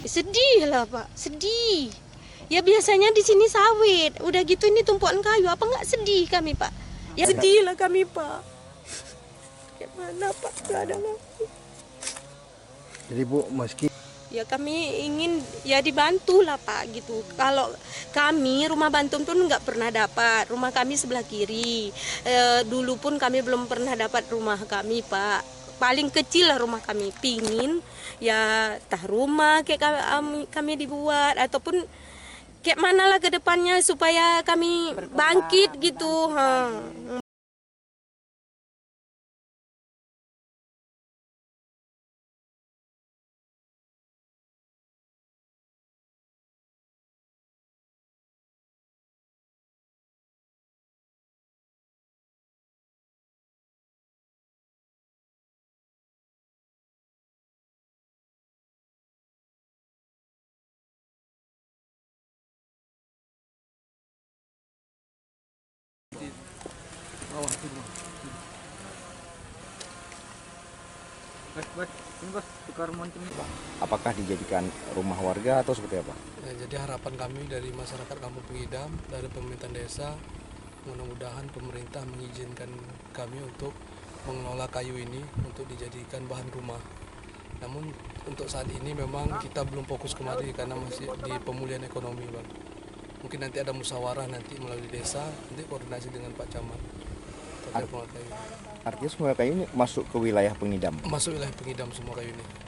Sedih lah Pak, sedih. Ya biasanya di sini sawit, udah gitu ini tumpuan kayu, apa nggak sedih kami Pak? Ya sedih lah kami Pak. Gimana Pak, nggak ada lagi. Jadi Bu, meski Ya kami ingin ya dibantu lah Pak gitu. Kalau kami rumah bantu pun nggak pernah dapat. Rumah kami sebelah kiri. Dulu pun kami belum pernah dapat rumah kami Pak. Paling kecil lah rumah kami. Pingin ya tah rumah kayak kami dibuat ataupun kayak mana lah ke depannya supaya kami bangkit gitu. apakah dijadikan rumah warga atau seperti apa? Ya, jadi harapan kami dari masyarakat Kampung Pengidam, dari pemerintah desa, mudah-mudahan pemerintah mengizinkan kami untuk mengelola kayu ini untuk dijadikan bahan rumah. Namun untuk saat ini memang kita belum fokus kemari karena masih di pemulihan ekonomi, Bang. Mungkin nanti ada musyawarah nanti melalui desa, nanti koordinasi dengan Pak Camat. Artinya semua kayu ini masuk ke wilayah Pengidam? Masuk wilayah Pengidam semua kayu ini.